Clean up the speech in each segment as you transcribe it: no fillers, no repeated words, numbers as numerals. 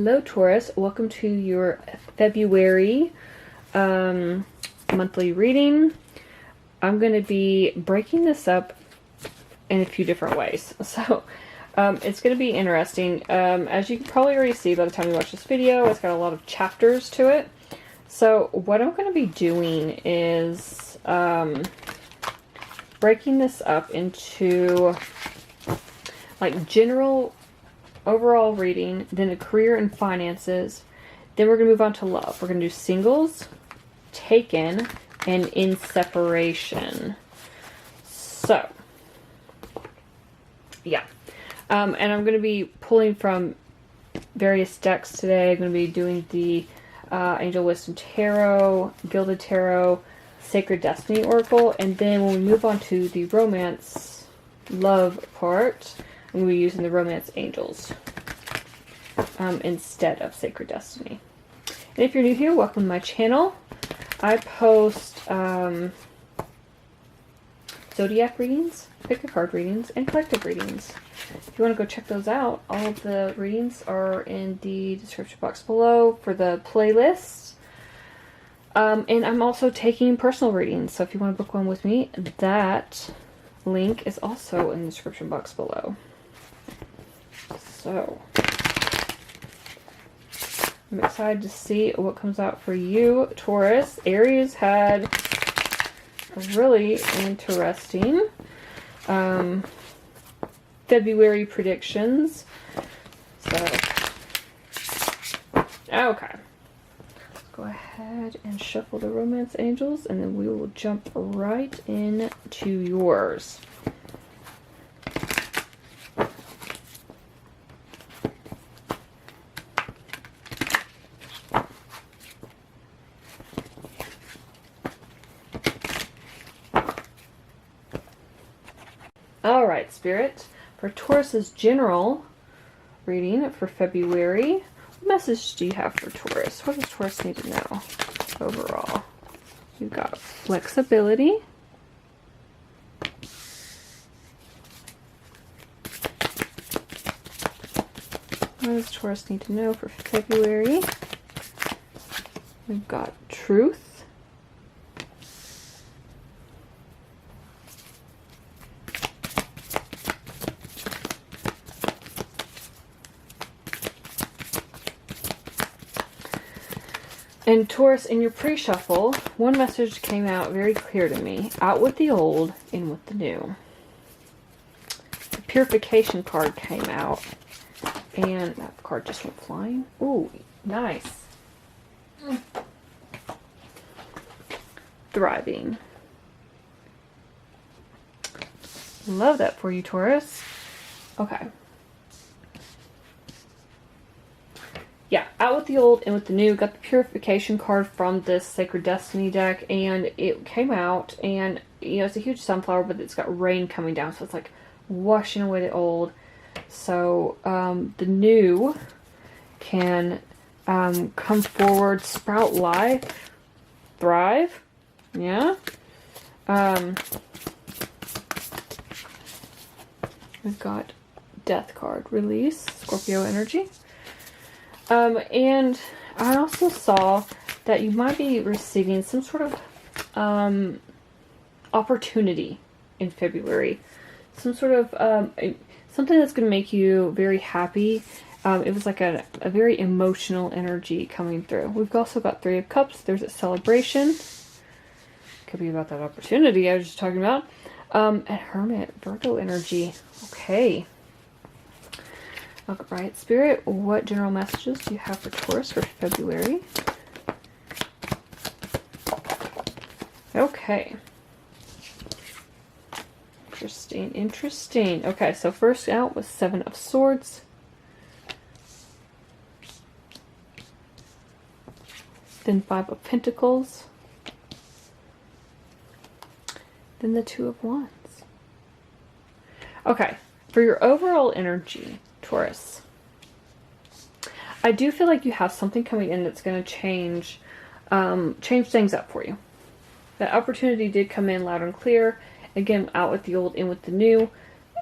Hello Taurus, welcome to your February monthly reading. I'm going to be breaking this up in a few different ways. So it's going to be interesting. As you can probably already see by the time you watch this video, it's got a lot of chapters to it. So what I'm going to be doing is breaking this up into like general overall reading, then a career and finances, then we're going to move on to love. We're going to do singles, taken, and in separation. So, yeah. And I'm going to be pulling from various decks today. I'm going to be doing the Angel Wisdom Tarot, Gilded Tarot, Sacred Destiny Oracle, and then when we move on to the romance love part, I'm going to be using the Romance Angels instead of Sacred Destiny. And if you're new here, welcome to my channel. I post zodiac readings, pick a card readings, and collective readings. If you want to go check those out, all of the readings are in the description box below for the playlists. And I'm also taking personal readings, so if you want to book one with me, that link is also in the description box below. So, I'm excited to see what comes out for you, Taurus. Aries had a really interesting February predictions. So, okay. Let's go ahead and shuffle the Romance Angels, and then we will jump right into yours. Alright, Spirit, for Taurus's general reading for February, what message do you have for Taurus? What does Taurus need to know overall? You've got flexibility. What does Taurus need to know for February? We've got truth. And Taurus, in your pre-shuffle, one message came out very clear to me. Out with the old, in with the new. The purification card came out. And that card just went flying. Ooh, nice. Thriving. Love that for you, Taurus. Okay. Yeah, out with the old, in with the new. Got the purification card from this Sacred Destiny deck, and it came out, and, you know, it's a huge sunflower, but it's got rain coming down, so it's like washing away the old. So, the new can come forward, sprout life, thrive, yeah. We've got Death card, release, Scorpio energy. And I also saw that you might be receiving some sort of opportunity in February. Some sort of something that's going to make you very happy. It was like a very emotional energy coming through. We've also got Three of Cups. There's a celebration. Could be about that opportunity I was just talking about. And Hermit, Virgo energy. Okay. Alright, Spirit, what general messages do you have for Taurus for February? Okay. Interesting, interesting. Okay, so first out was Seven of Swords. Then Five of Pentacles. Then the Two of Wands. Okay, for your overall energy, Taurus, I do feel like you have something coming in that's going to change things up for you. That opportunity did come in loud and clear. Again, out with the old, in with the new,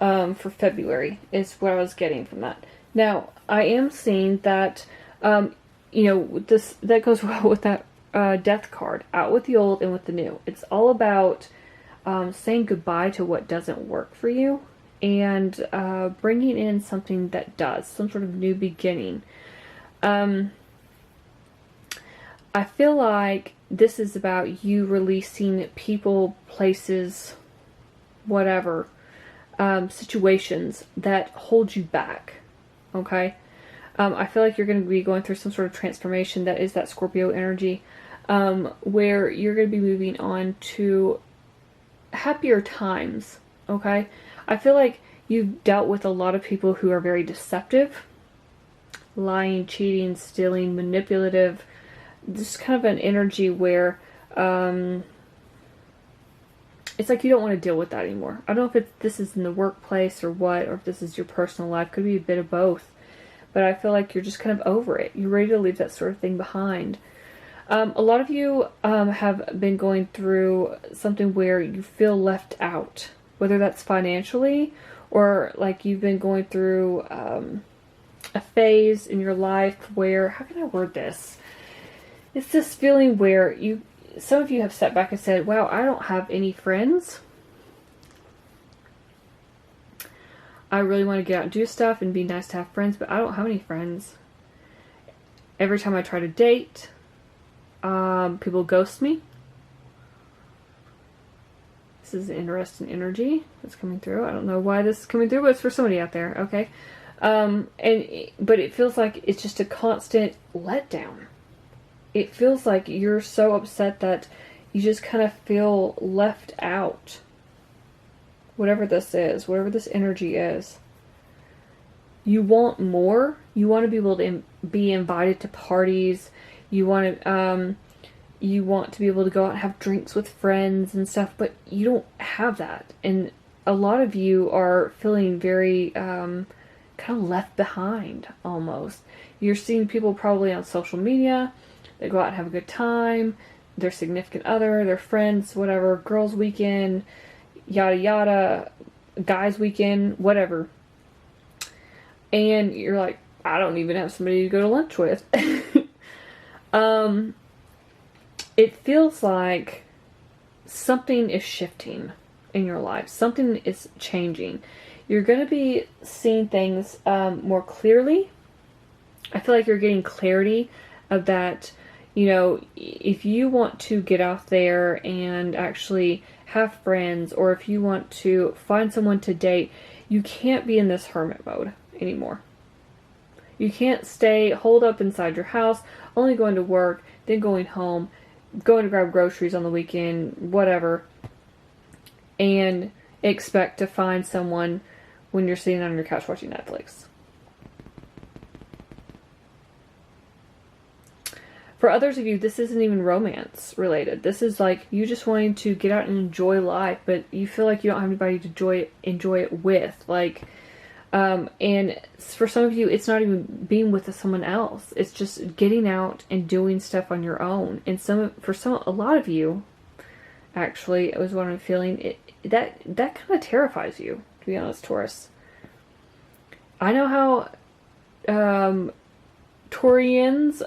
for February is what I was getting from that. Now, I am seeing that You know, this, that goes well with that death card. Out with the old and with the new. It's all about saying goodbye to what doesn't work for you, and bringing in something that does, some sort of new beginning. I feel like this is about you releasing people, places, whatever, situations that hold you back. Okay? I feel like you're going to be going through some sort of transformation that is that Scorpio energy, where you're going to be moving on to happier times. Okay? I feel like you've dealt with a lot of people who are very deceptive, lying, cheating, stealing, manipulative. Just kind of an energy where it's like you don't want to deal with that anymore. I don't know if this is in the workplace or what, or if this is your personal life. Could be a bit of both. But I feel like you're just kind of over it. You're ready to leave that sort of thing behind. A lot of you have been going through something where you feel left out. Whether that's financially, or like you've been going through a phase in your life where, how can I word this? It's this feeling where some of you have stepped back and said, wow, I don't have any friends. I really want to get out and do stuff and be nice to have friends, but I don't have any friends. Every time I try to date, people ghost me. This is an interesting energy that's coming through. I don't know why this is coming through, but it's for somebody out there, okay? But it feels like it's just a constant letdown. It feels like you're so upset that you just kind of feel left out. Whatever this is, whatever this energy is. You want more. You want to be able to be invited to parties. You want to be able to go out and have drinks with friends and stuff, but you don't have that. And a lot of you are feeling very kind of left behind almost. You're seeing people probably on social media. They go out and have a good time. Their significant other, their friends, whatever, girls' weekend, yada yada, guys' weekend, whatever. And you're like, I don't even have somebody to go to lunch with. It feels like something is shifting in your life. Something is changing. You're going to be seeing things more clearly. I feel like you're getting clarity of that. You know, if you want to get out there and actually have friends, or if you want to find someone to date, you can't be in this hermit mode anymore. You can't stay holed up inside your house, only going to work, then going home, going to grab groceries on the weekend, whatever, and expect to find someone when you're sitting on your couch watching Netflix. For others of you, this isn't even romance related. This is like you just wanting to get out and enjoy life, but you feel like you don't have anybody to enjoy it with. Like, and for some of you, it's not even being with someone else. It's just getting out and doing stuff on your own. And a lot of you, actually, it was what I'm feeling. That kind of terrifies you, to be honest, Taurus. I know how Taurians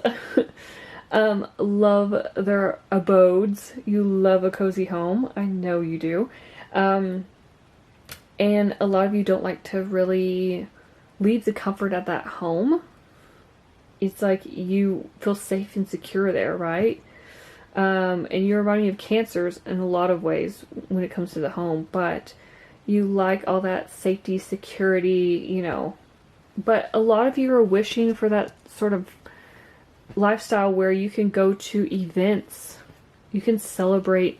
love their abodes. You love a cozy home. I know you do. And a lot of you don't like to really leave the comfort of that home. It's like you feel safe and secure there, right? And you're reminding me of Cancers in a lot of ways when it comes to the home. But you like all that safety, security, you know. But a lot of you are wishing for that sort of lifestyle where you can go to events, you can celebrate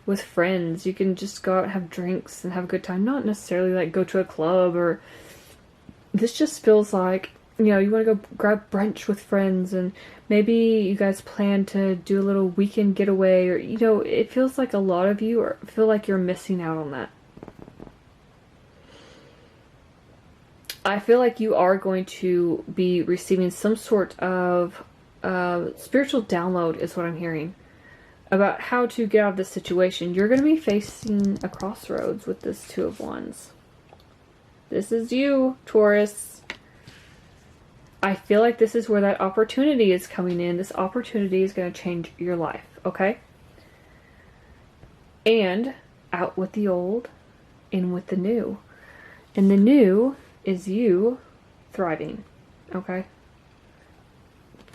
with friends, you can just go out and have drinks and have a good time, not necessarily like go to a club. Or this just feels like, you know, you want to go grab brunch with friends, and maybe you guys plan to do a little weekend getaway, or, you know, it feels like a lot of you feel like you're missing out on that. I feel like you are going to be receiving some sort of spiritual download, is what I'm hearing, about how to get out of this situation. You're going to be facing a crossroads with this Two of Wands. This is you, Taurus. I feel like this is where that opportunity is coming in. This opportunity is going to change your life, okay? And out with the old, in with the new. And the new is you thriving, okay?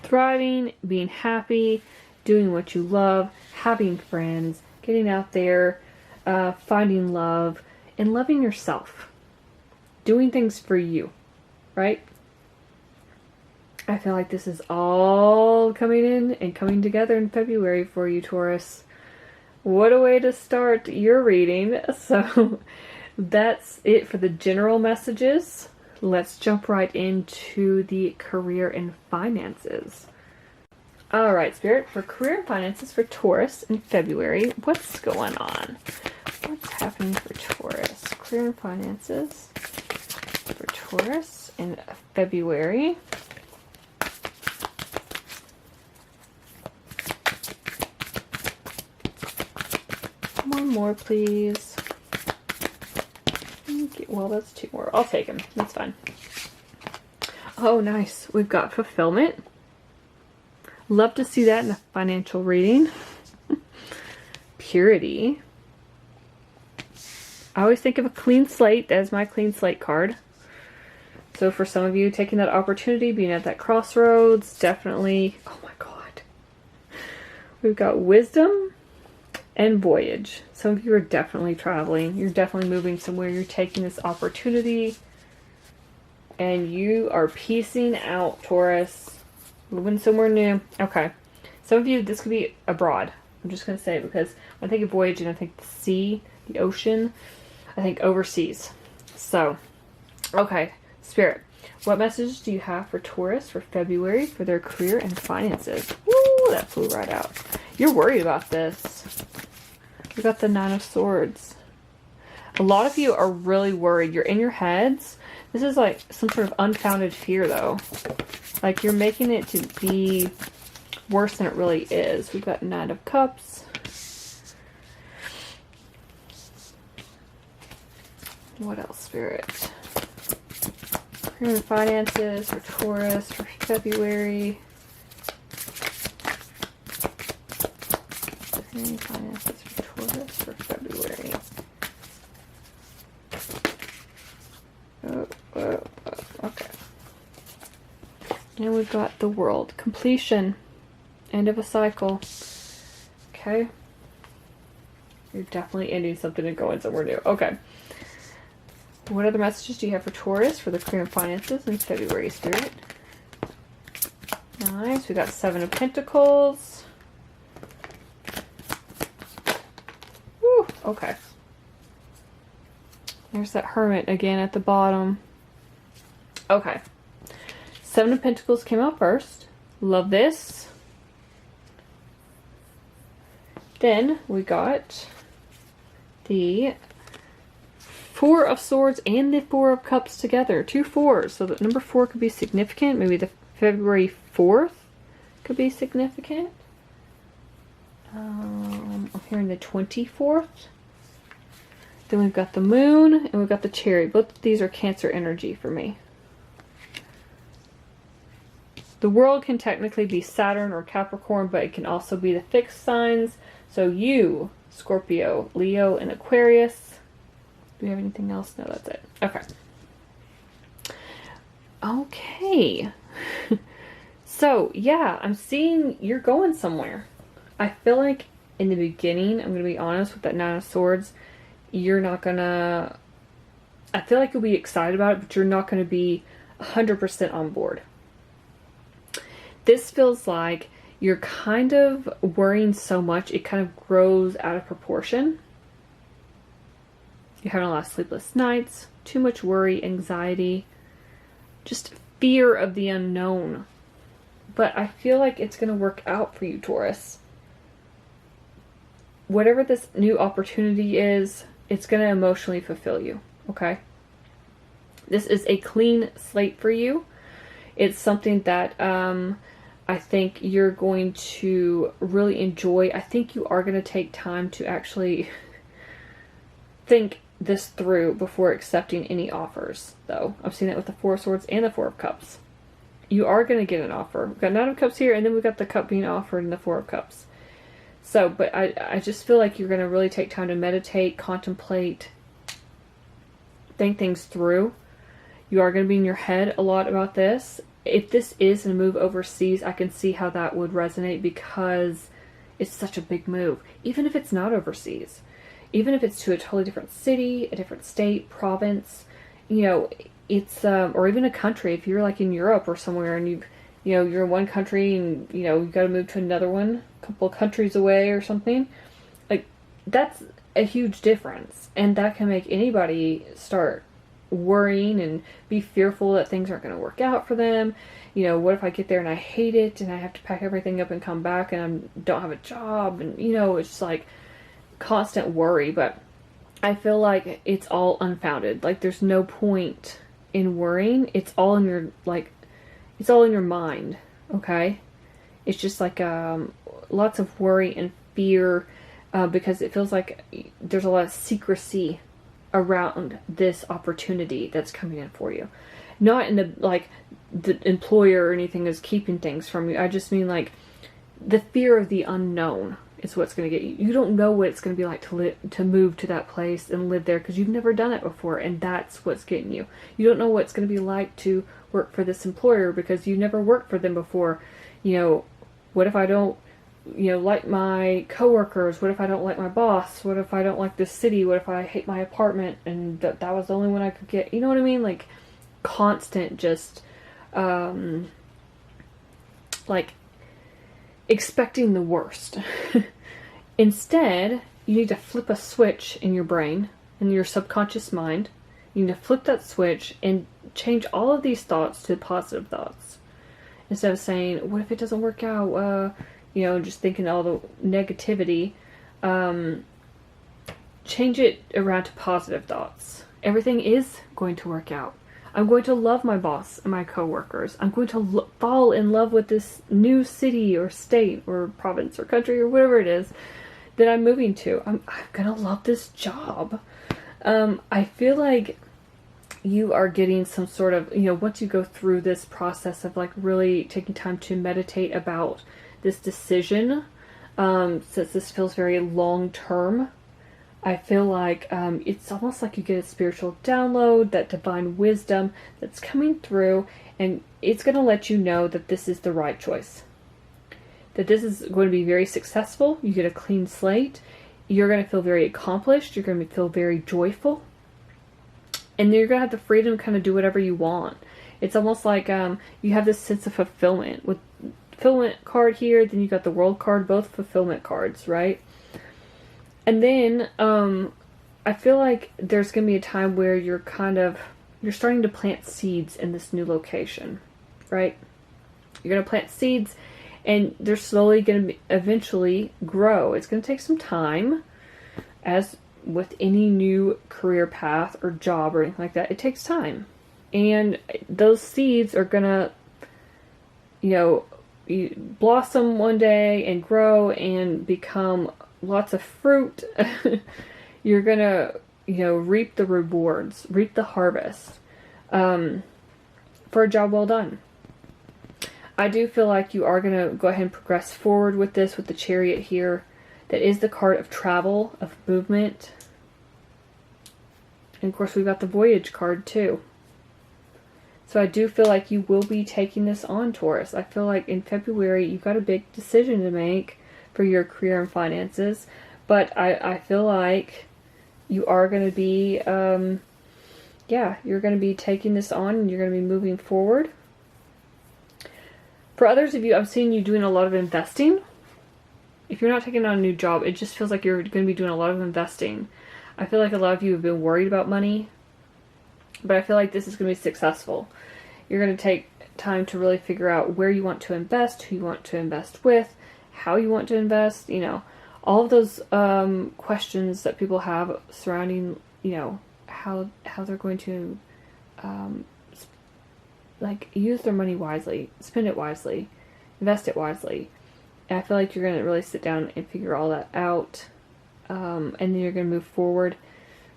Thriving, being happy, doing what you love, having friends, getting out there, finding love, and loving yourself. Doing things for you, right? I feel like this is all coming in and coming together in February for you, Taurus. What a way to start your reading. So that's it for the general messages. Let's jump right into the career and finances. Alright, Spirit, for career and finances for Taurus in February, what's going on? What's happening for Taurus? Career and finances for Taurus in February. One more, please. Okay, well, that's 2 more. I'll take them. That's fine. Oh, nice. We've got fulfillment. Love to see that in a financial reading. Purity. I always think of a clean slate as my clean slate card. So for some of you, taking that opportunity, being at that crossroads, definitely. Oh my God. We've got wisdom and voyage. Some of you are definitely traveling. You're definitely moving somewhere. You're taking this opportunity and you are piecing out, Taurus. Moving somewhere new. Okay. Some of you, this could be abroad. I'm just going to say it because when I think of voyage and I think the sea, the ocean, I think overseas. So, okay. Spirit, what message do you have for Taurus for February for their career and finances? Woo, that flew right out. You're worried about this. We got the 9 of Swords. A lot of you are really worried. You're in your heads. This is like some sort of unfounded fear, though. Like you're making it to be worse than it really is. We've got 9 of Cups. What else, Spirit? Career and finances for Taurus for February. Career and finances for Taurus for February. Okay. And we've got the World. Completion. End of a cycle. Okay. You're definitely ending something and going somewhere new. Okay. What other messages do you have for Taurus for the career and finances in February, Spirit? Nice. We got 7 of Pentacles. Woo. Okay. There's that Hermit again at the bottom. Okay. 7 of Pentacles came out first. Love this. Then we got the 4 of Swords and the 4 of Cups together. 2 4s. So that number 4 could be significant. Maybe the February 4th could be significant. I'm hearing the 24th. Then we've got the Moon and we've got the Chariot. Both of these are Cancer energy for me. The World can technically be Saturn or Capricorn, but it can also be the fixed signs. So you, Scorpio, Leo, and Aquarius. Do we have anything else? No, that's it. Okay. Okay. So, yeah, I'm seeing you're going somewhere. I feel like in the beginning, I'm going to be honest with that 9 of Swords, you're not going to... I feel like you'll be excited about it, but you're not going to be 100% on board. This feels like you're kind of worrying so much, it kind of grows out of proportion. You're having a lot of sleepless nights, too much worry, anxiety, just fear of the unknown. But I feel like it's going to work out for you, Taurus. Whatever this new opportunity is, it's going to emotionally fulfill you, okay? This is a clean slate for you. It's something that I think you're going to really enjoy. I think you are going to take time to actually think this through before accepting any offers, though. I've seen it with the 4 of Swords and the 4 of Cups. you are going to get an offer. We've got Nine of Cups here, and then we've got the cup being offered and the Four of Cups. So, but I just feel like you're going to really take time to meditate, contemplate, think things through. You are going to be in your head a lot about this. If this is a move overseas, I can see how that would resonate because it's such a big move. Even if it's not overseas, even if it's to a totally different city, a different state, province, you know, it's, or even a country. If you're like in Europe or somewhere and you're in one country and, you got to move to another one, a couple of countries away or something, like, that's a huge difference. And that can make anybody start worrying and be fearful that things aren't going to work out for them. What if I get there and I hate it and I have to pack everything up and come back and I don't have a job? And, it's just like constant worry. But I feel like it's all unfounded. Like, there's no point in worrying. It's all in your mind. Okay. It's just like, lots of worry and fear, because it feels like there's a lot of secrecy around this opportunity that's coming in for you. Not in the employer or anything is keeping things from you. I just mean like the fear of the unknown is what's going to get you. You don't know what it's going to be like to move to that place and live there because you've never done it before, and that's what's getting you. You don't know what it's going to be like to work for this employer because you've never worked for them before. What if I don't like my coworkers? What if I don't like my boss? What if I don't like this city? What if I hate my apartment and that was the only one I could get? You know what I mean? Like constant just like expecting the worst. Instead, you need to flip a switch in your brain, in your subconscious mind. You need to flip that switch and change all of these thoughts to positive thoughts. Instead of saying, what if it doesn't work out? Just thinking all the negativity, change it around to positive thoughts. Everything is going to work out. I'm going to love my boss and my coworkers. I'm going to fall in love with this new city or state or province or country or whatever it is that I'm moving to. I'm going to love this job. I feel like you are getting some sort of, once you go through this process of like really taking time to meditate about this decision, since this feels very long term, I feel like it's almost like you get a spiritual download, that divine wisdom that's coming through, and it's going to let you know that this is the right choice. That this is going to be very successful. You get a clean slate. You're going to feel very accomplished. You're going to feel very joyful. And then you're going to have the freedom to kind of do whatever you want. It's almost like you have this sense of fulfillment. With fulfillment card here, then you got the world card, both fulfillment cards, right? And then I feel like there's going to be a time where you're starting to plant seeds in this new location, right? You're going to plant seeds and they're slowly going to eventually grow. It's going to take some time, as with any new career path or job or anything like that. It takes time. And those seeds are going to, blossom one day and grow and become lots of fruit. You're going to, reap the rewards, reap the harvest for a job well done. I do feel like you are going to go ahead and progress forward with this, with the Chariot here. That is the card of travel, of movement. And of course we've got the Voyage card too. So I do feel like you will be taking this on, Taurus. I feel like in February you've got a big decision to make for your career and finances. But I feel like you are going to be, you're going to be taking this on and you're going to be moving forward. For others of you, I'm seeing you doing a lot of investing. If you're not taking on a new job, it just feels like you're going to be doing a lot of investing. I feel like a lot of you have been worried about money, but I feel like this is going to be successful. You're going to take time to really figure out where you want to invest, who you want to invest with, how you want to invest, all of those questions that people have surrounding, how they're going to use their money wisely, spend it wisely, invest it wisely. And I feel like you're going to really sit down and figure all that out. And then you're going to move forward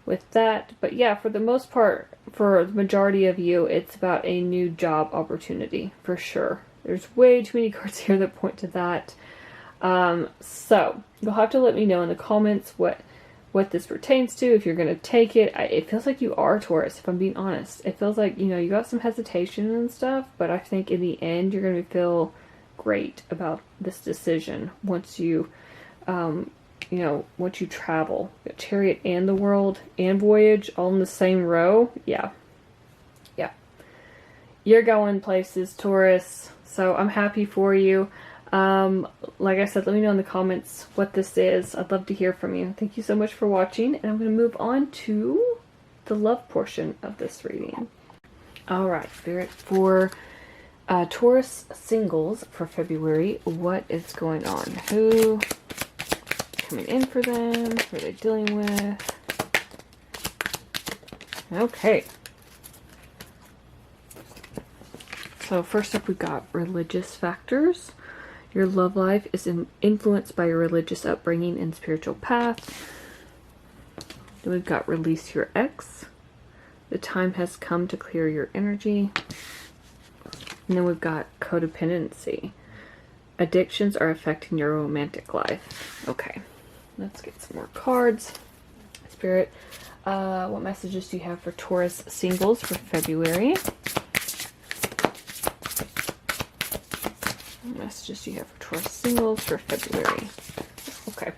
with that. But yeah, for the most part, for the majority of you, it's about a new job opportunity for sure. There's way too many cards here that point to that. So you'll have to let me know in the comments what this pertains to, if you're going to take it. It feels like you are, Taurus, if I'm being honest. It feels like, you know, you got some hesitation and stuff, but I think in the end you're going to feel great about this decision once you, you know, once you travel. You got Chariot and the World and Voyage all in the same row. Yeah. Yeah. You're going places, Taurus. So I'm happy for you. Like I said, let me know in the comments what this is. I'd love to hear from you. Thank you so much for watching, and I'm going to move on to the love portion of this reading. Alright, Spirit, for Taurus singles for February, what is going on? Who coming in for them? Who are they dealing with? Okay. So first up, we've got religious factors. Your love life is influenced by your religious upbringing and spiritual path. Then we've got release your ex. The time has come to clear your energy. And then we've got codependency. Addictions are affecting your romantic life. Okay, let's get some more cards. Spirit, what messages do you have for Taurus singles for February? What messages do you have for Taurus singles for February? Okay.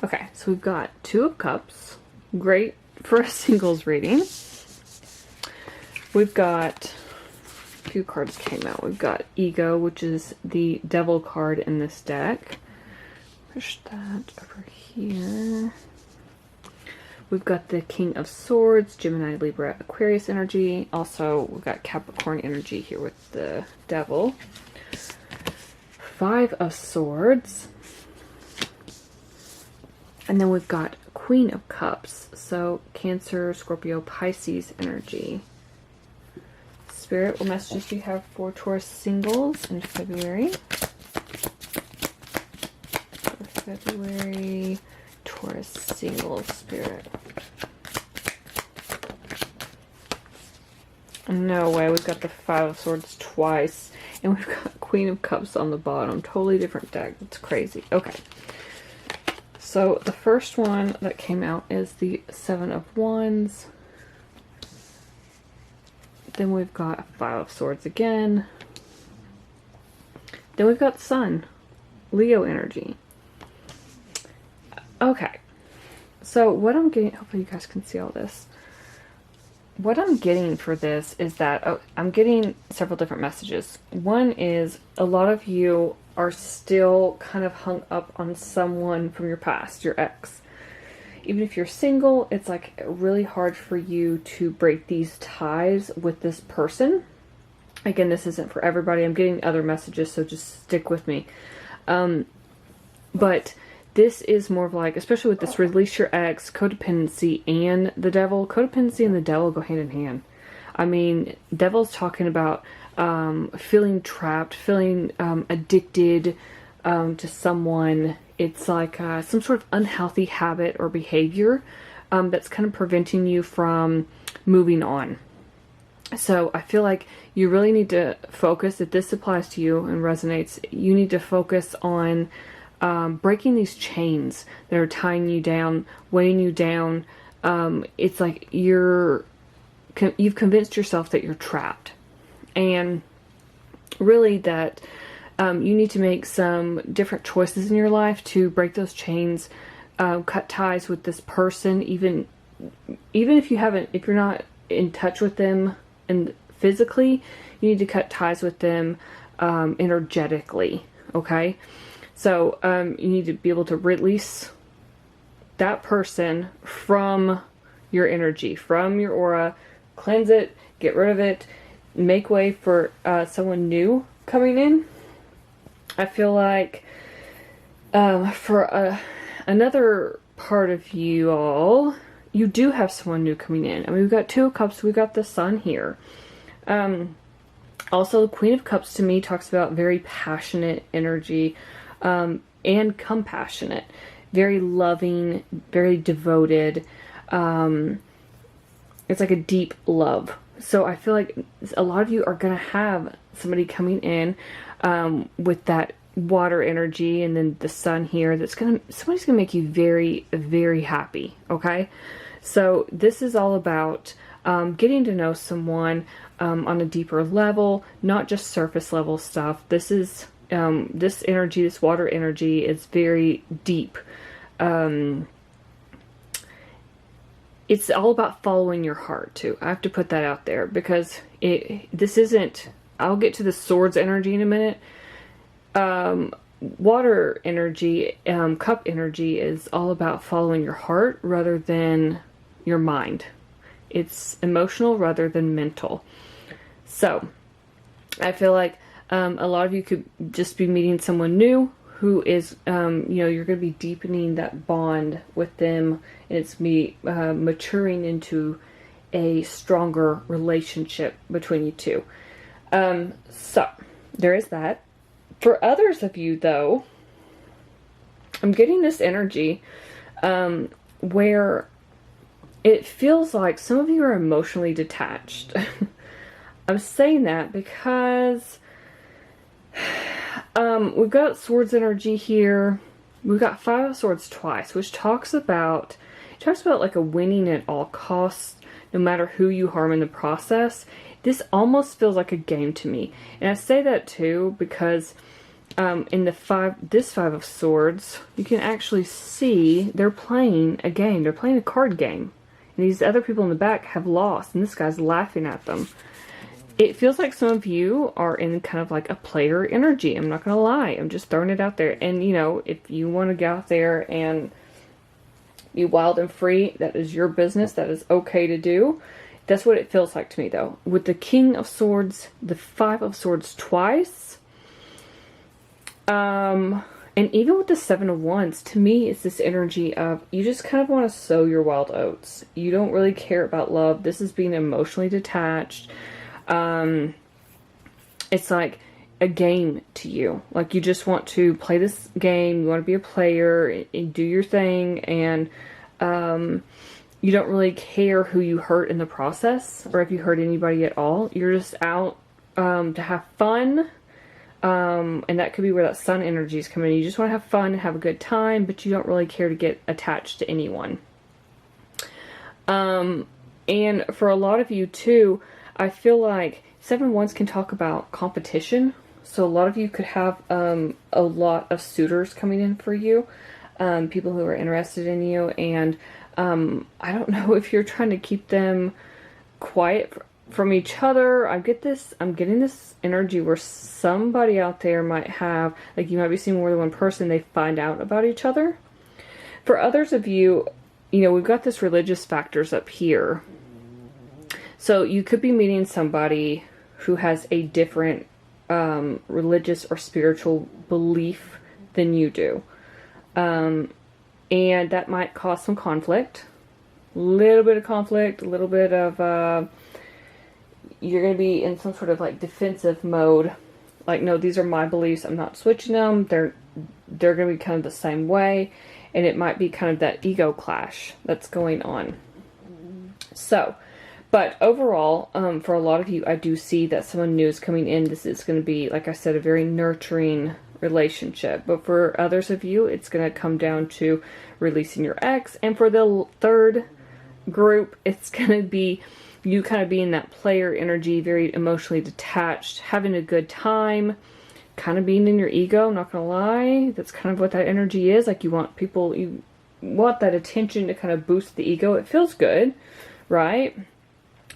Okay, so we've got Two of Cups. Great for a singles reading. We've got a few cards came out. We've got Ego, which is the devil card in this deck. Push that over here. We've got the King of Swords, Gemini, Libra, Aquarius energy. Also, we've got Capricorn energy here with the Devil. Five of Swords. And then we've got Queen of Cups. So, Cancer, Scorpio, Pisces energy. Spirit, what messages do you have for Taurus singles in February? For February, Taurus singles, Spirit. No way, we've got the Five of Swords twice. And we've got Queen of Cups on the bottom. Totally different deck. That's crazy. Okay. So the first one that came out is the Seven of Wands. Then we've got Five of Swords again. Then we've got Sun. Leo energy. Okay. So what I'm getting, hopefully you guys can see all this. What I'm getting for this is that I'm getting several different messages. One is a lot of you are still kind of hung up on someone from your past, your ex. Even if you're single, it's like really hard for you to break these ties with this person. Again, this isn't for everybody. I'm getting other messages, so just stick with me. But this is more of like, especially with this release your ex, codependency, and the devil. Codependency and the devil go hand in hand. I mean, devil's talking about feeling trapped, feeling addicted to someone. It's like some sort of unhealthy habit or behavior that's kind of preventing you from moving on. So I feel like you really need to focus, if this applies to you and resonates, you need to focus on breaking these chains that are tying you down, weighing you down. It's like you've convinced yourself that you're trapped. And really that you need to make some different choices in your life to break those chains, cut ties with this person, even if you're not in touch with them and physically, you need to cut ties with them energetically, okay? So you need to be able to release that person from your energy, from your aura, cleanse it, get rid of it, make way for someone new coming in. I feel like for another part of you all, you do have someone new coming in. I mean, we've got Two of Cups, we've got the Sun here. Also, the Queen of Cups to me talks about very passionate energy and compassionate. very loving, very devoted. It's like a deep love. So I feel like a lot of you are going to have somebody coming in with that water energy, and then the sun here, somebody's gonna make you very, very happy. Okay, so this is all about getting to know someone on a deeper level, not just surface level stuff. This is this energy, this water energy, is very deep. It's all about following your heart too. I have to put that out there, because this isn't, I'll get to the swords energy in a minute. Water energy, cup energy, is all about following your heart rather than your mind. It's emotional rather than mental. So I feel like a lot of you could just be meeting someone new who is, you're going to be deepening that bond with them, and it's maturing into a stronger relationship between you two. So there is that. For others of you, though, I'm getting this energy where it feels like some of you are emotionally detached. I'm saying that because we've got swords energy here. We've got Five of Swords twice, which talks about like a winning at all costs, no matter who you harm in the process. This almost feels like a game to me. And I say that too because in this Five of Swords, you can actually see they're playing a game. They're playing a card game. And these other people in the back have lost, and this guy's laughing at them. It feels like some of you are in kind of like a player energy. I'm not going to lie. I'm just throwing it out there. And, if you want to get out there and be wild and free, that is your business. That is okay to do. That's what it feels like to me, though. With the King of Swords, the Five of Swords twice, and even with the Seven of Wands, to me, it's this energy of you just kind of want to sow your wild oats. You don't really care about love. This is being emotionally detached. It's like a game to you. Like you just want to play this game. You want to be a player and do your thing, and you don't really care who you hurt in the process or if you hurt anybody at all. You're just out to have fun. And that could be where that sun energy is coming in. You just want to have fun and have a good time, but you don't really care to get attached to anyone. And for a lot of you too, I feel like Seven of Wands can talk about competition. So a lot of you could have a lot of suitors coming in for you, people who are interested in you, and I don't know if you're trying to keep them quiet from each other. I'm getting this energy where somebody out there might have, like, you might be seeing more than one person, they find out about each other. For others of you, we've got this religious factors up here. So you could be meeting somebody who has a different religious or spiritual belief than you do. And that might cause some conflict. A little bit of conflict, a little bit of you're going to be in some sort of like defensive mode. Like, no, these are my beliefs. I'm not switching them. They're going to be kind of the same way. And it might be kind of that ego clash that's going on. So, but overall, for a lot of you, I do see that someone new is coming in. This is going to be, like I said, a very nurturing relationship. But for others of you, it's going to come down to releasing your ex. And for the third group, it's going to be you kind of being that player energy, very emotionally detached, having a good time, kind of being in your ego. I'm not going to lie. That's kind of what that energy is. Like, you want that attention to kind of boost the ego. It feels good, right?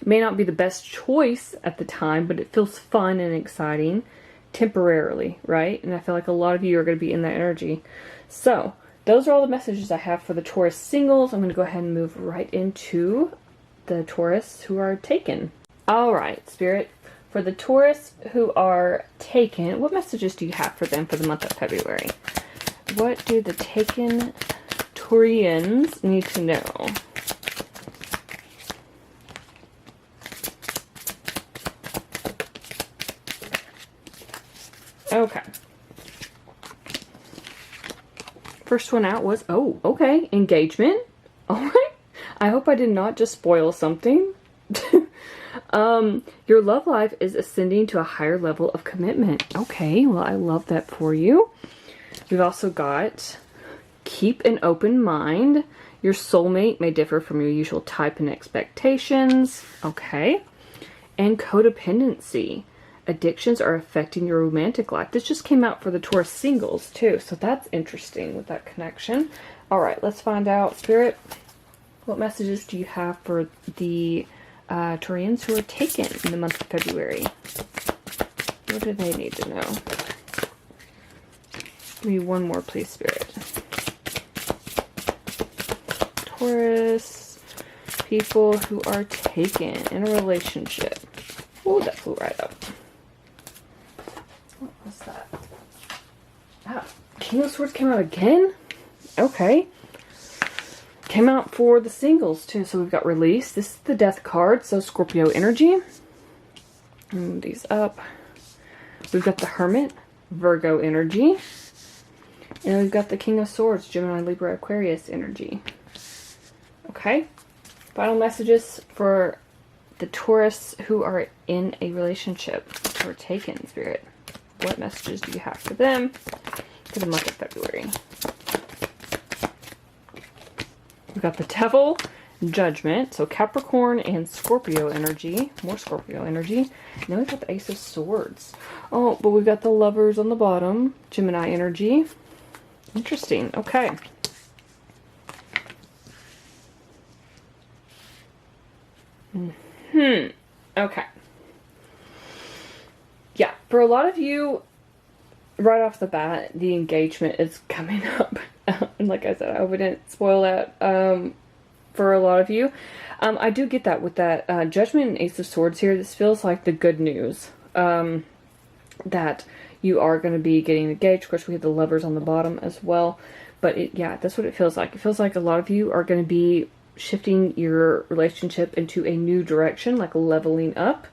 May not be the best choice at the time, but it feels fun and exciting temporarily, right? And I feel like a lot of you are going to be in that energy. So those are all the messages I have for the Taurus singles. I'm going to go ahead and move right into the Taurus who are taken. All right, Spirit, for the Taurus who are taken, what messages do you have for them for the month of February? What do the taken Taurians need to know? Okay. first one out was, oh, okay, engagement. All right. I hope I did not just spoil something. Your love life is ascending to a higher level of commitment. Okay, well, I love that for you. We've also got keep an open mind. Your soulmate may differ from your usual type and expectations. Okay. And codependency. Addictions are affecting your romantic life. This just came out for the Taurus singles too, so that's interesting with that connection. All right, let's find out, Spirit, what messages do you have for the Taurians who are taken in the month of February? What do they need to know? Give me one more, please, Spirit. Taurus, people who are taken in a relationship. Oh, that flew right up. What was that? Ah, King of Swords came out again? Okay. Came out for the singles too. So we've got release. This is the death card. So Scorpio energy. Move these up. We've got the Hermit, Virgo energy. And we've got the King of Swords, Gemini, Libra, Aquarius energy. Okay. Final messages for the Taurus who are in a relationship, who are taken, Spirit. What messages do you have for them for the month of February? We've got the Devil, Judgment, so Capricorn and Scorpio energy. More Scorpio energy. And then we've got the Ace of Swords. Oh, but we've got the Lovers on the bottom, Gemini energy. Interesting. Okay. Okay. Yeah, for a lot of you, right off the bat, the engagement is coming up. And like I said, I hope I didn't spoil that for a lot of you. I do get that with that Judgment and Ace of Swords here. This feels like the good news that you are going to be getting engaged. Of course, we have the Lovers on the bottom as well. But yeah, that's what it feels like. It feels like a lot of you are going to be shifting your relationship into a new direction, like leveling up.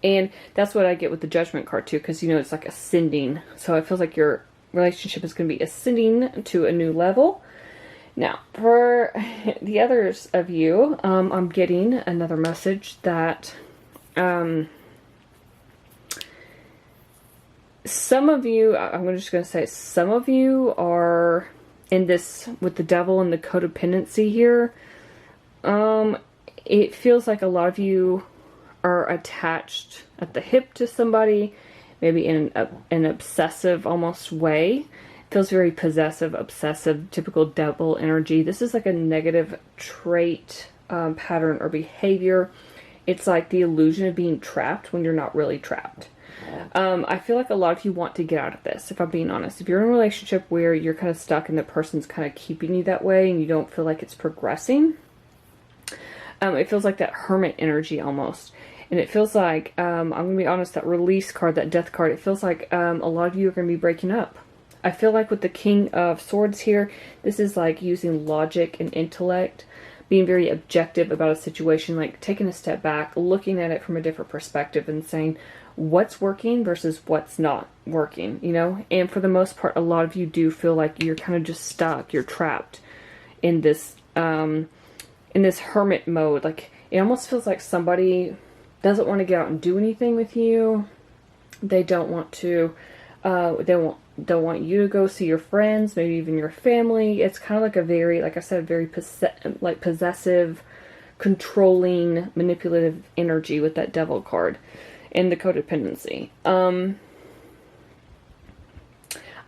And that's what I get with the Judgment card too, because, you know, it's like ascending. So it feels like your relationship is going to be ascending to a new level. Now, for the others of you, I'm getting another message that some of you, I'm just going to say, some of you are in this with the Devil and the codependency here. It feels like a lot of you are attached at the hip to somebody, maybe in an obsessive almost way. It feels very possessive, obsessive, typical Devil energy. This is like a negative trait, pattern, or behavior. It's like the illusion of being trapped when you're not really trapped. I feel like a lot of you want to get out of this, if I'm being honest. If you're in a relationship where you're kind of stuck and the person's kind of keeping you that way and you don't feel like it's progressing, it feels like that Hermit energy almost. And it feels like, I'm going to be honest, that release card, that death card, it feels like a lot of you are going to be breaking up. I feel like with the King of Swords here, this is like using logic and intellect, being very objective about a situation, like taking a step back, looking at it from a different perspective and saying what's working versus what's not working, you know? And for the most part, a lot of you do feel like you're kind of just stuck, you're trapped in this hermit mode. Like, it almost feels like somebody doesn't want to get out and do anything with you. They don't want to, don't want you to go see your friends, maybe even your family. It's kind of like a very, like I said, very possessive, controlling, manipulative energy with that Devil card and the codependency.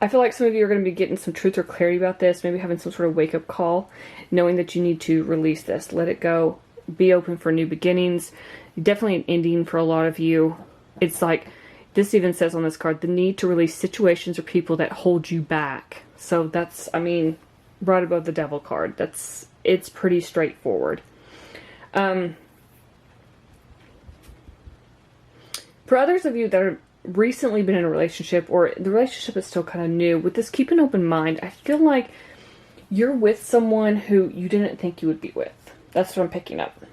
I feel like some of you are going to be getting some truth or clarity about this, maybe having some sort of wake-up call, knowing that you need to release this, let it go, be open for new beginnings. Definitely an ending for a lot of you. It's like, this even says on this card, the need to release situations or people that hold you back. So that's, I mean, right above the Devil card. It's pretty straightforward. For others of you that are recently been in a relationship, or the relationship is still kind of new, with this keep an open mind, I feel like you're with someone who you didn't think you would be with. That's what I'm picking up.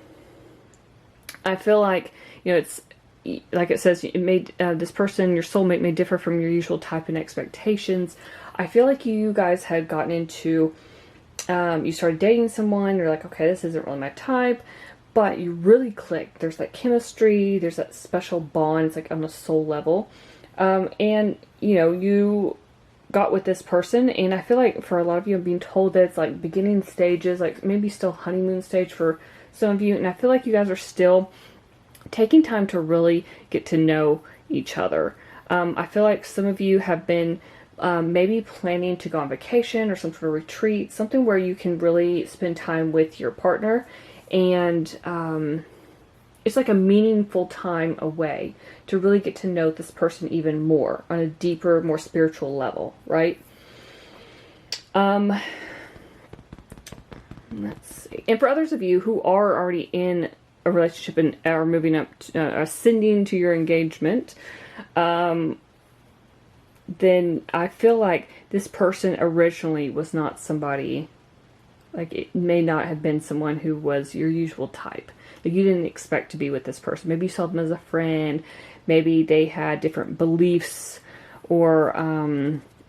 I feel like, you know, it's like it says, it may, this person, your soulmate, may differ from your usual type and expectations. I feel like you guys had gotten into, you started dating someone, you're like, okay, this isn't really my type, but you really clicked. There's that chemistry, there's that special bond, it's like on a soul level. And, you know, you got with this person, and I feel like for a lot of you, I'm being told that it's like beginning stages, like maybe still honeymoon stage for some of you, and I feel like you guys are still taking time to really get to know each other. I feel like some of you have been maybe planning to go on vacation or some sort of retreat, something where you can really spend time with your partner, and it's like a meaningful time away to really get to know this person even more on a deeper, more spiritual level, right? Let's see. And for others of you who are already in a relationship and are moving up, ascending to your engagement, then I feel like this person originally was not somebody, like it may not have been someone who was your usual type. Like you didn't expect to be with this person. Maybe you saw them as a friend. Maybe they had different beliefs, or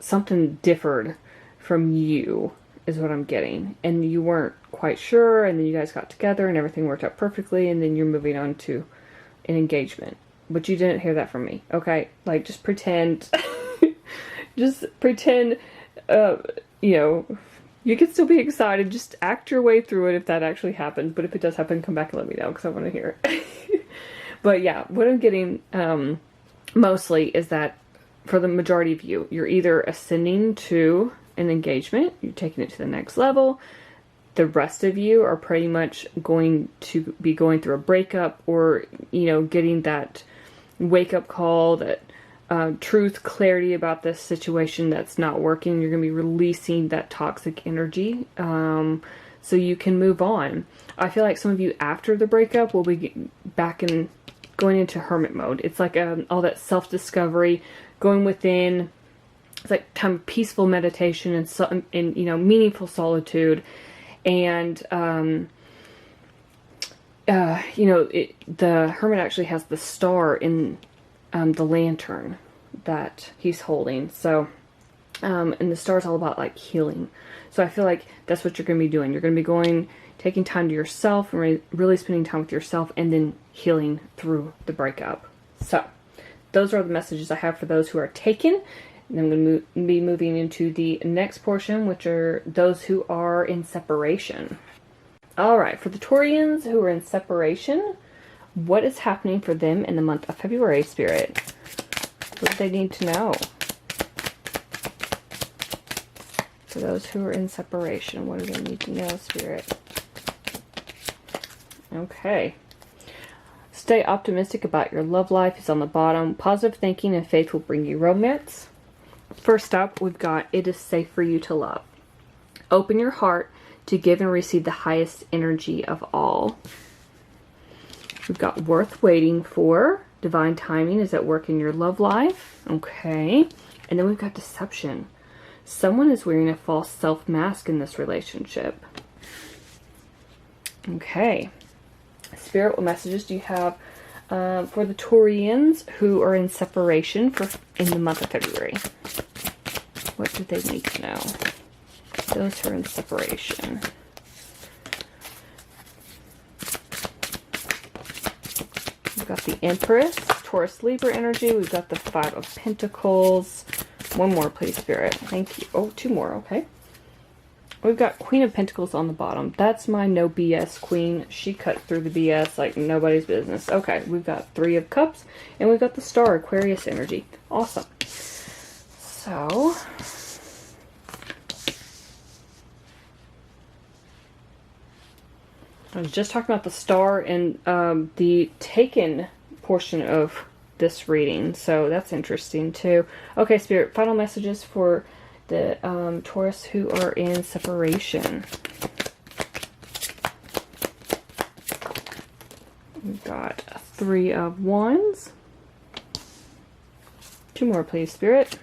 something differed from you is what I'm getting. And you weren't quite sure, and then you guys got together and everything worked out perfectly, and then you're moving on to an engagement. But you didn't hear that from me, okay? Like, just pretend, just pretend, you know, you can still be excited. Just act your way through it if that actually happens. But if it does happen, come back and let me know, because I want to hear it. But yeah, what I'm getting mostly is that for the majority of you, you're either ascending to an engagement, you're taking it to the next level. The rest of you are pretty much going to be going through a breakup, or, you know, getting that wake-up call, that truth, clarity about this situation that's not working. You're going to be releasing that toxic energy so you can move on. I feel like some of you after the breakup will be back in, going into hermit mode. It's like all that self-discovery, going within. It's like time of peaceful meditation and you know, meaningful solitude. And you know, the hermit actually has the star in the lantern that he's holding. So, and the star is all about like healing. So I feel like that's what you're going to be doing. You're going to be taking time to yourself and really spending time with yourself, and then healing through the breakup. So those are the messages I have for those who are taken. And I'm going to be moving into the next portion, which are those who are in separation. All right, for the Taurians who are in separation, what is happening for them in the month of February, Spirit? What do they need to know? For those who are in separation, what do they need to know, Spirit? Okay. Stay optimistic about your love life is on the bottom. Positive thinking and faith will bring you romance. First up, we've got, it is safe for you to love. Open your heart to give and receive the highest energy of all. We've got worth waiting for. Divine timing is at work in your love life. Okay. And then we've got deception. Someone is wearing a false self mask in this relationship. Okay. Spirit, what messages do you have for the Taurians who are in separation in the month of February? What do they need to know? Those who are in separation. We've got the Empress, Taurus, Libra energy. We've got the Five of Pentacles. One more, please, Spirit. Thank you. Oh, two more. Okay. We've got Queen of Pentacles on the bottom. That's my no BS queen. She cut through the BS like nobody's business. Okay, we've got Three of Cups, and we've got the Star, Aquarius energy. Awesome. So, I was just talking about the Star and the Taken portion of this reading, so that's interesting too. Okay, Spirit, final messages for the Taurus who are in separation. We've got Three of Wands. Two more, please, Spirit.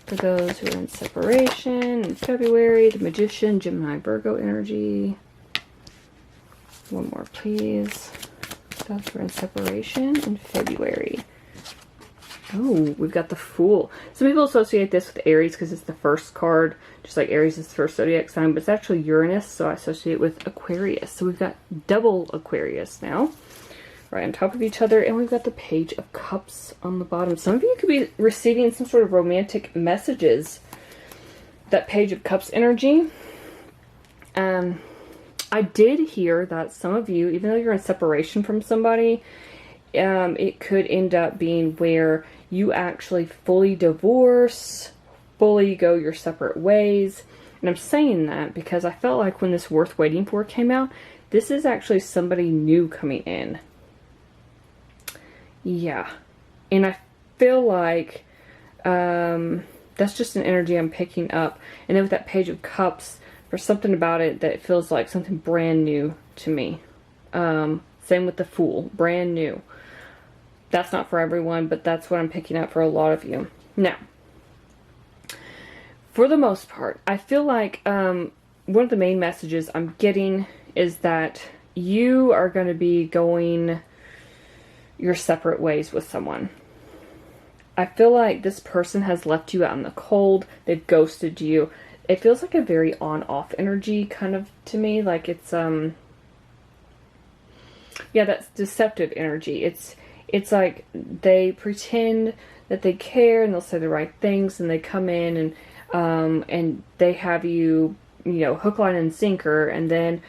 For those who are in separation in February, the Magician, Gemini, Virgo energy. One more, please. Those who are in separation in February. Oh, we've got the Fool. Some people associate this with Aries because it's the first card, just like Aries is the first zodiac sign, but it's actually Uranus, so I associate it with Aquarius. So we've got double Aquarius now, right on top of each other, and we've got the Page of Cups on the bottom. Some of you could be receiving some sort of romantic messages. That Page of Cups energy. I did hear that some of you, even though you're in separation from somebody, it could end up being where you actually fully divorce, fully go your separate ways. And I'm saying that because I felt like when this Worth Waiting For came out, this is actually somebody new coming in. Yeah. And I feel like that's just an energy I'm picking up. And then with that Page of Cups, there's something about it that feels like something brand new to me. Same with the Fool, brand new. That's not for everyone, but that's what I'm picking up for a lot of you. Now, for the most part, I feel like one of the main messages I'm getting is that you are going to be going your separate ways with someone. I feel like this person has left you out in the cold. They've ghosted you. It feels like a very on-off energy kind of to me. Like it's, yeah, that's deceptive energy. It's like they pretend that they care and they'll say the right things and they come in and they have you, you know, hook, line, and sinker, and then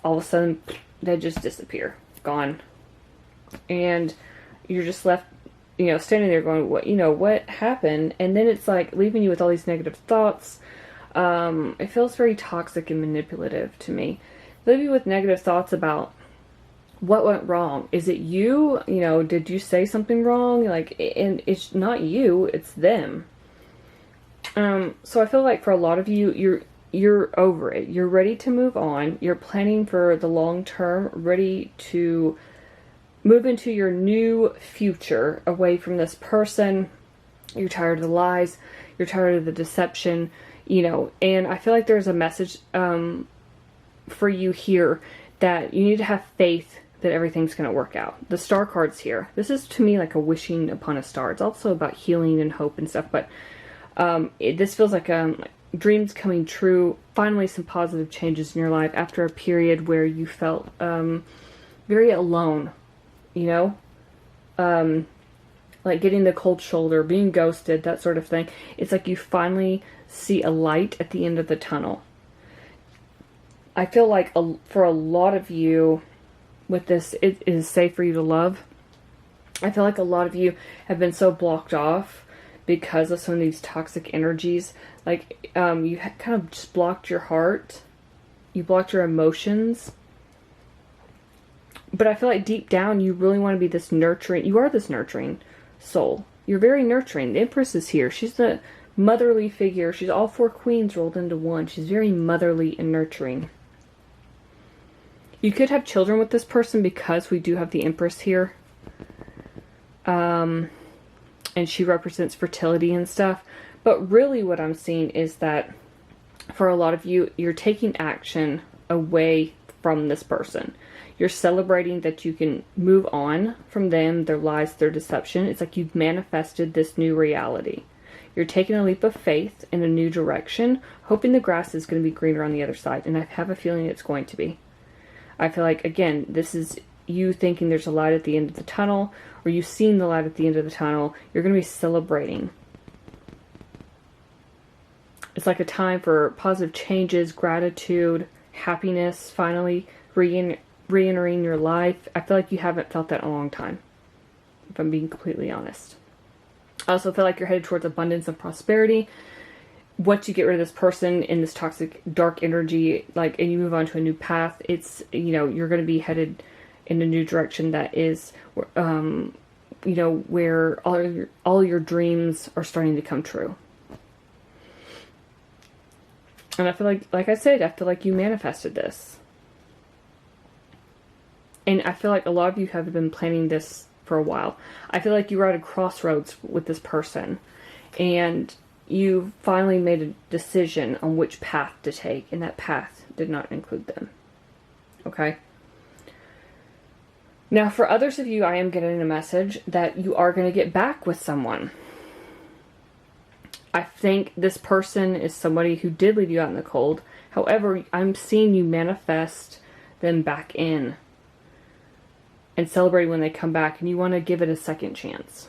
all of a sudden they just disappear, gone. And you're just left, you know, standing there going, what, you know, what happened? And then it's like leaving you with all these negative thoughts. It feels very toxic and manipulative to me. Leave you with negative thoughts about what went wrong. Is it you? You know, did you say something wrong? Like, and it's not you, it's them. So I feel like for a lot of you, you're over it. You're ready to move on. You're planning for the long term, ready to move into your new future away from this person. You're tired of the lies. You're tired of the deception, you know, and I feel like there's a message for you here that you need to have faith that everything's going to work out. The Star card's here. This is to me like a wishing upon a star. It's also about healing and hope and stuff, but this feels like dreams coming true, finally some positive changes in your life after a period where you felt very alone, you know? Like getting the cold shoulder, being ghosted, that sort of thing. It's like you finally see a light at the end of the tunnel. I feel like for a lot of you with this, it is safe for you to love. I feel like a lot of you have been so blocked off because of some of these toxic energies. Like you kind of just blocked your heart. You blocked your emotions. But I feel like deep down you really want to be this nurturing. You are this nurturing soul. You're very nurturing. The Empress is here. She's the motherly figure. She's all four queens rolled into one. She's very motherly and nurturing. You could have children with this person because we do have the Empress here. And she represents fertility and stuff. But really what I'm seeing is that for a lot of you, you're taking action away from this person. You're celebrating that you can move on from them, their lies, their deception. It's like you've manifested this new reality. You're taking a leap of faith in a new direction, hoping the grass is going to be greener on the other side. And I have a feeling it's going to be. I feel like, again, this is you thinking there's a light at the end of the tunnel, or you've seen the light at the end of the tunnel. You're going to be celebrating. It's like a time for positive changes, gratitude, happiness, finally re-entering your life. I feel like you haven't felt that in a long time, if I'm being completely honest. I also feel like you're headed towards abundance and prosperity. Once you get rid of this person in this toxic, dark energy, like, and you move on to a new path, it's, you know, you're going to be headed in a new direction that is, you know, where all your dreams are starting to come true. And I feel like I said, I feel like you manifested this. And I feel like a lot of you have been planning this for a while. I feel like you were at a crossroads with this person. And you finally made a decision on which path to take. And that path did not include them. Okay? Now, for others of you, I am getting a message that you are going to get back with someone. I think this person is somebody who did leave you out in the cold. However, I'm seeing you manifest them back in and celebrate when they come back, and you want to give it a second chance.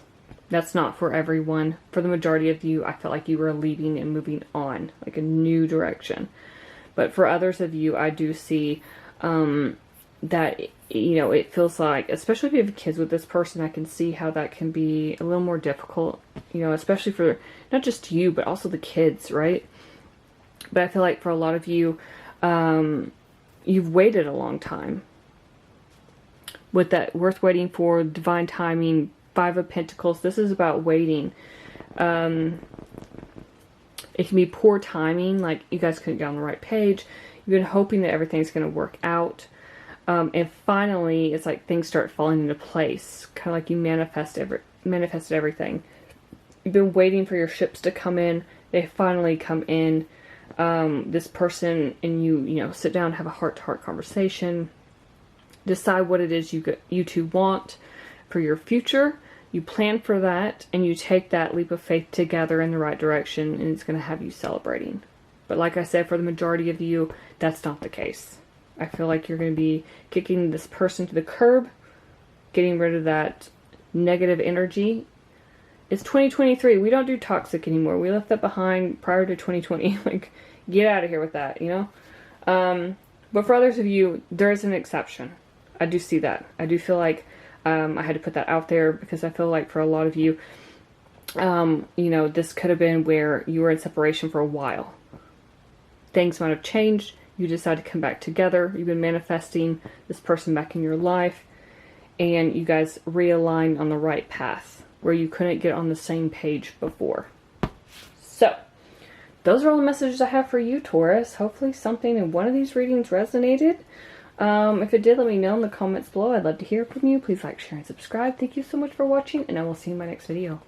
That's not for everyone. For the majority of you, I felt like you were leaving and moving on, like a new direction. But for others of you, I do see that, you know, it feels like, especially if you have kids with this person, I can see how that can be a little more difficult, you know, especially for not just you, but also the kids, right? But I feel like for a lot of you, you've waited a long time. With that worth waiting for, divine timing, 5 of Pentacles, this is about waiting. It can be poor timing, like you guys couldn't get on the right page. You've been hoping that everything's going to work out. And finally, it's like things start falling into place. Kind of like you manifested everything. You've been waiting for your ships to come in. They finally come in. This person and you know, sit down, have a heart-to-heart conversation. Decide what it is you two want for your future. You plan for that, and you take that leap of faith together in the right direction, and it's going to have you celebrating. But like I said, for the majority of you, that's not the case. I feel like you're going to be kicking this person to the curb, getting rid of that negative energy. It's 2023. We don't do toxic anymore. We left that behind prior to 2020. Like, get out of here with that, you know? But for others of you, there is an exception. I do see that. I do feel like I had to put that out there because I feel like for a lot of you, you know, this could have been where you were in separation for a while. Things might have changed. You decided to come back together. You've been manifesting this person back in your life. And you guys realign on the right path where you couldn't get on the same page before. So, those are all the messages I have for you, Taurus. Hopefully something in one of these readings resonated. If it did, let me know in the comments below. I'd love to hear from you. Please like, share, and subscribe. Thank you so much for watching, and I will see you in my next video.